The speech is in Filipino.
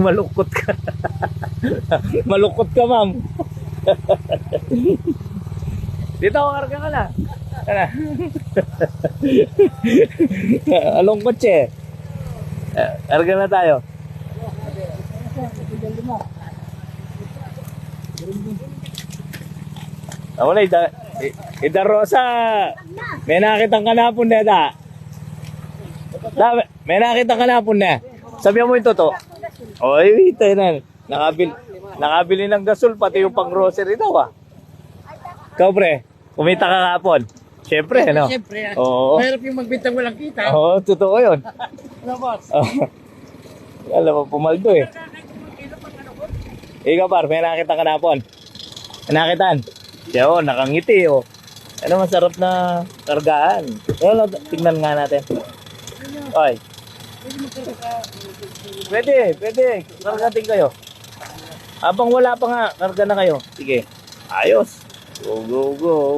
Malungkot ka. Malungkot ka, ma'am. Dito, karga ka na. Kana. Along kotse. Karga na tayo. Ako na, Ida Rosa. May nakitang kanapon na da. May nakitang kanapon na. Sabihan mo yung totoo. Oy, tayo na. Nakabili ng gasol, pati yung pang grocery daw ah. Ikaw pre, kumita ka kahapon. Siyempre, no? Siyempre. Oo. Mahirap yung magbintang walang kita. Oo, totoo yun. Ano, boss? Alam mo, pumaldo eh. Ikaw par, may nakita ka kahapon. Nakitaan. Siya oh, nakangiti oh. Ano masarap na kargaan. Tingnan nga natin. Oy. Pwede. Kargating kayo. Habang wala pa nga, karga na kayo. Sige. Ayos. Go.